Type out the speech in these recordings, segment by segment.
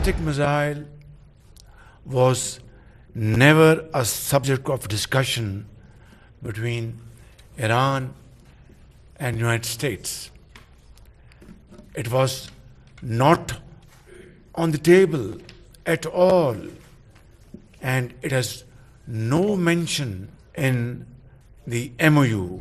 ballistic missile was never a subject of discussion between Iran and United States. It was not on the table at all, and it has no mention in the MOU.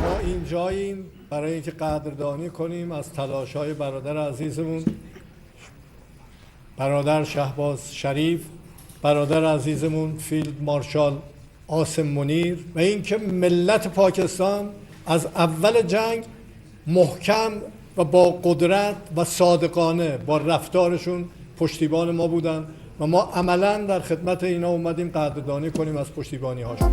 ما اینجاییم برای اینکه قدردانی کنیم از تلاش‌های برادر عزیزمون، برادر شهباز شریف، برادر عزیزمون فیلد martial Asim Munir, و اینکه ملت پاکستان از اول جنگ محکم و با قدرت و صادقانه با رفتارشون پشتیبان ما بودن و ما عملاً در خدمت اینا اومدیم قدردانی کنیم از پشتیبانی هاشون.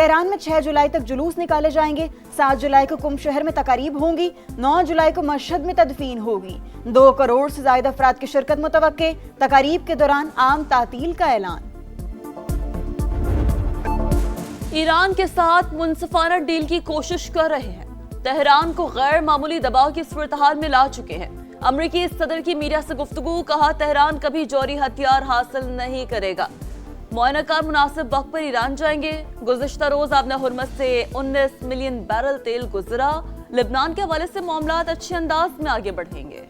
تہران میں 6 جولائی تک جلوس نکالے جائیں گے، 7 جولائی کو قم شہر میں تقاریب ہوں گی، 9 جولائی کو مشہد میں تدفین ہوگی۔ 2 کروڑ سے زائد افراد کی شرکت متوقع، تقاریب کے دوران عام تعطیل کا اعلان۔ ایران کے ساتھ منصفانہ ڈیل کی کوشش کر رہے ہیں، تہران کو غیر معمولی دباؤ کی صورتحال میں لا چکے ہیں۔ امریکی صدر کی میڈیا سے گفتگو، کہا تہران کبھی جوہری ہتھیار حاصل نہیں کرے گا۔ معائنہ کار مناسب وقت پر ایران جائیں گے۔ گزشتہ روز آبنہ ہرمز سے 19 ملین بیرل تیل گزرا۔ لبنان کے حوالے سے معاملات اچھے انداز میں آگے بڑھیں گے۔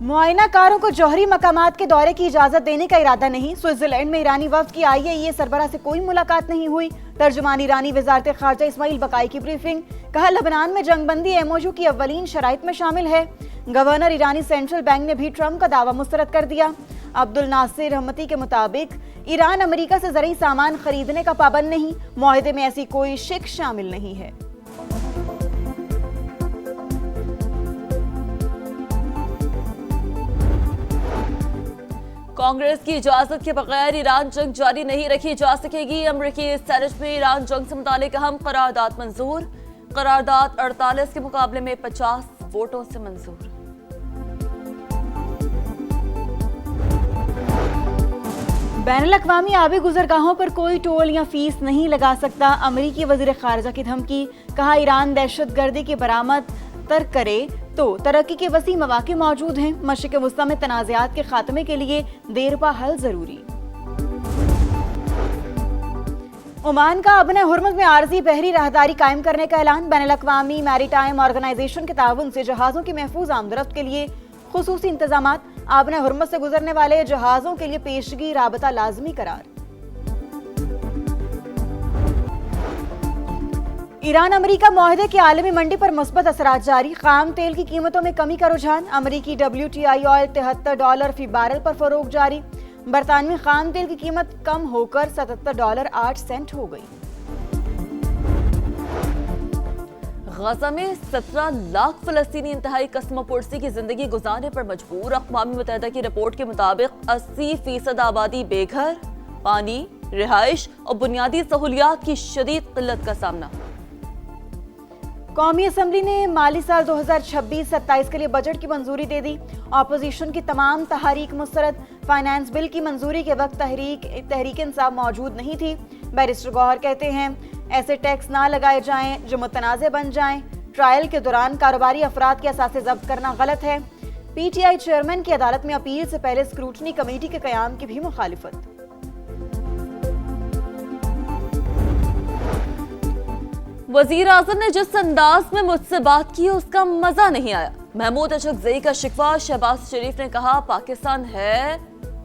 معائنہ کاروں کو جوہری مقامات کے دورے کی اجازت دینے کا ارادہ نہیں۔ سوئٹزرلینڈ میں ایرانی وفد کی IAEA سربراہ سے کوئی ملاقات نہیں ہوئی۔ ترجمان ایرانی وزارت خارجہ اسماعیل بقائی کی بریفنگ، کہا لبنان میں جنگ بندی MOU کی اولین شرائط میں شامل ہے۔ گورنر ایرانی سینٹرل بینک نے بھی ٹرمپ کا دعویٰ مسترد کر دیا۔ عبد الناصر رحمتی کے مطابق ایران امریکہ سے زرعی سامان خریدنے کا پابند نہیں، معاہدے میں ایسی کوئی شک شامل نہیں ہے۔ کانگریس کی اجازت کے بغیر ایران جنگ جاری نہیں رکھی جا سکے گی۔ امریکی سینٹ میں ایران جنگ سے متعلق اہم قرارداد منظور۔ قرارداد 48 کے مقابلے میں 50 ووٹوں سے منظور۔ بین الاقوامی آبی گزرگاہوں پر کوئی ٹول یا فیس نہیں لگا سکتا، امریکی وزیر خارجہ کی دھمکی، کہا ایران دہشت گردی کی برآمد ترک کرے تو ترقی کے وسیع مواقع موجود ہیں۔ مشرق وسطیٰ میں تنازعات کے خاتمے کے لیے دیرپا حل ضروری۔ عمان کا ابن ہرمز میں عارضی بحری راہداری قائم کرنے کا اعلان، بین الاقوامی میری ٹائم آرگنائزیشن کے تعاون سے جہازوں کی محفوظ آمد و رفت کے لیے خصوصی انتظامات، ابن ہرمز سے گزرنے والے جہازوں کے لیے پیشگی رابطہ لازمی قرار۔ ایران امریکہ معاہدے کی عالمی منڈی پر مثبت اثرات جاری، خام تیل کی قیمتوں میں کمی کا رجحان، امریکی WTI آئل $73 فی بیرل پر فروغ جاری، برطانوی خام تیل کی قیمت کم ہو کر $77.08 ہو گئی۔ غزہ میں 17 لاکھ فلسطینی انتہائی قسم پرسی کی زندگی گزارنے پر مجبور۔ اقوام متحدہ کی رپورٹ کے مطابق 80% آبادی بے گھر، پانی، رہائش اور بنیادی سہولیات کی شدید قلت کا سامنا۔ قومی اسمبلی نے مالی سال 2026-27 کے لیے بجٹ کی منظوری دے دی، اپوزیشن کی تمام تحاریک مسترد، فائنانس بل کی منظوری کے وقت تحریک انصاف موجود نہیں تھی۔ بیرسٹر گوہر کہتے ہیں ایسے ٹیکس نہ لگائے جائیں جو متنازع بن جائیں، ٹرائل کے دوران کاروباری افراد کے اثاثے ضبط کرنا غلط ہے۔ PTI چیئرمین کی عدالت میں اپیل سے پہلے اسکروٹنی کمیٹی کے قیام کی بھی مخالفت۔ وزیر اعظم نے جس انداز میں مجھ سے بات کی اس کا مزہ نہیں آیا۔ محمود اچکزئی کا شکوہ، شہباز شریف نے کہا پاکستان ہے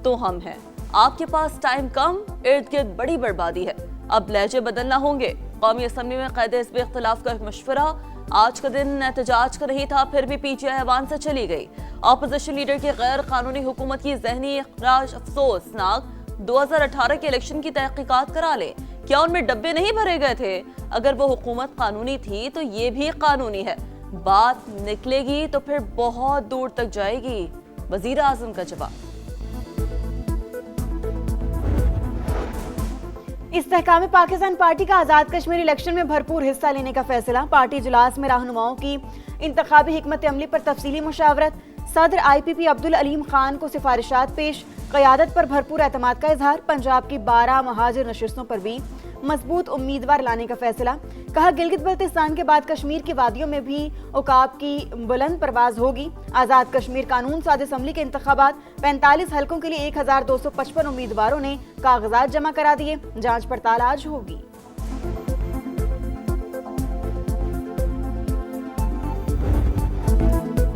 تو ہم ہیں، آپ کے پاس ٹائم کم، ارد گرد بڑی بربادی ہے، اب لہجے بدلنا ہوں گے۔ قومی اسمبلی میں قید حزب اختلاف کا مشورہ، آج کا دن احتجاج کا نہیں تھا، پھر بھی PTI ایوان سے چلی گئی۔ اپوزیشن لیڈر کی غیر قانونی حکومت کی ذہنی اخراج افسوسناک، 2018 کے الیکشن کی تحقیقات کرا لیں، کیا ان میں ڈبے نہیں بھرے گئے تھے؟ اگر وہ حکومت قانونی تھی تو یہ بھی قانونی ہے، بات نکلے گی تو پھر بہت دور تک جائے گی، وزیر اعظم کا جواب۔ استحکام پاکستان پارٹی کا آزاد کشمیر الیکشن میں بھرپور حصہ لینے کا فیصلہ، پارٹی اجلاس میں رہنماؤں کی انتخابی حکمت عملی پر تفصیلی مشاورت، صدر IPP عبدالعلیم خان کو سفارشات پیش، قیادت پر بھرپور اعتماد کا اظہار، پنجاب کی 12 مہاجر نشستوں پر بھی مضبوط امیدوار لانے کا فیصلہ، کہا گلگت بلتستان کے بعد کشمیر کی وادیوں میں بھی عقاب کی بلند پرواز ہوگی۔ آزاد کشمیر قانون ساز اسمبلی کے انتخابات، 45 حلقوں کے لیے 1255 امیدواروں نے کاغذات جمع کرا دیے، جانچ پڑتال آج ہوگی۔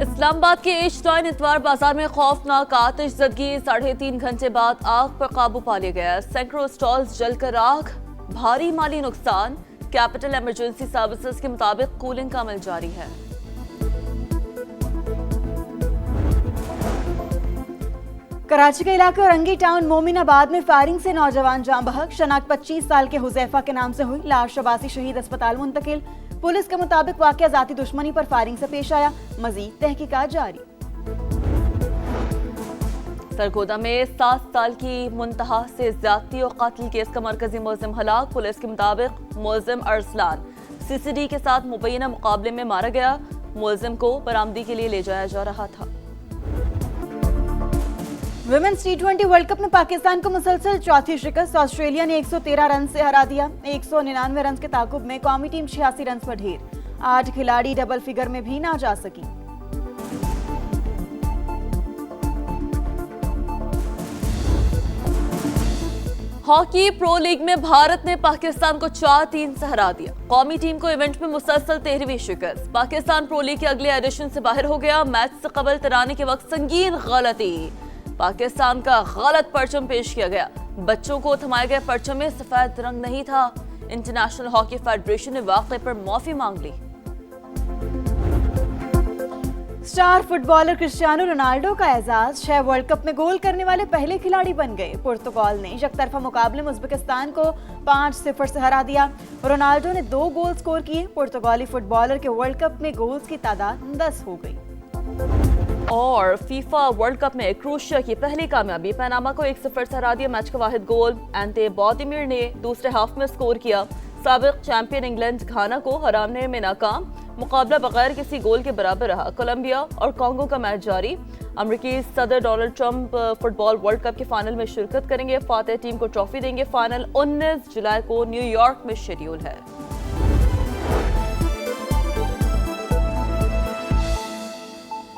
اسلام آباد کے ایچ9 اتوار بازار میں خوفناک آتش زدگی، 3.5 گھنٹے بعد آگ پر قابو پا لیا گیا، سینکڑوں سٹالز جل کر راکھ، بھاری مالی نقصان۔ کیپٹل ایمرجنسی سروسز کے مطابق کولنگ کا عمل جاری ہے۔ کراچی کے علاقے رنگی ٹاؤن مومن آباد میں فائرنگ سے نوجوان جاں بحق، شناخت 25 سال کے حذیفہ کے نام سے ہوئی، لاش شباسی شہید اسپتال منتقل۔ پولیس کے مطابق واقعہ ذاتی دشمنی پر فائرنگ سے پیش آیا، مزید تحقیقات جاری۔ سرگودا میں 7 سال کی منتہا سے زیادتی اور قتل کیس کا مرکزی ملزم ہلاک. پولیس کے مطابق ملزم ارسلان CCD کے ساتھ مبینہ مقابلے میں مارا گیا. ملزم کو برآمدی کے لیے لے جایا جا رہا تھا. ویمنز T20 ورلڈ کپ میں پاکستان کو مسلسل چوتھی شکست. آسٹریلیا نے 113 رن سے ہرا دیا. 199 رنز کے تعاقب میں قومی ٹیم 86 رنز پر ڈھیر. 8 کھلاڑی ڈبل فگر میں بھی نہ جا سکی. ہاکی پرو لیگ میں بھارت نے پاکستان کو 4-3 سے ہرا دیا. قومی ٹیم کو ایونٹ میں مسلسل 13ویں شکست. پاکستان پرو لیگ کے اگلے ایڈیشن سے باہر ہو گیا. میچ سے قبل ترانے کے وقت سنگین غلطی. پاکستان کا غلط پرچم پیش کیا گیا. بچوں کو تھمائے گئے پرچم میں سفید رنگ نہیں تھا. انٹرنیشنل ہاکی فیڈریشن نے واقعے پر معافی مانگ لی. Star footballer Cristiano Ronaldo کا اعزاز. 6 ورلڈ کپ میں گول کرنے والے پہلے کھلاڑی بن گئے. پرتگال نے یک طرفہ مقابلے میں ازبکستان کو 5-0 سے ہرا دیا. رونالڈو نے 2 گول سکور کیے. پرتگالی فٹ بالر کے ورلڈ کپ میں گولز کی تعداد 10 ہو گئی. اور فیفا ورلڈ کپ میں کروشیا کی پہلی کامیابی. پیناما کو 1-0 سے ہرا دیا. میچ کا واحد گول اینتے بودیمیر نے دوسرے ہاف میں سکور کیا. سابق چیمپئن انگلینڈ گھانا کو ہرانے میں ناکام. مقابلہ بغیر کسی گول کے برابر رہا. کولمبیا اور کانگو کا میچ جاری. امریکی صدر ڈونلڈ ٹرمپ فٹ بال ورلڈ کپ کے فائنل میں شرکت کریں گے. فاتح ٹیم کو ٹرافی دیں گے. فائنل 19 جولائی کو نیو یارک میں شیڈیول ہے.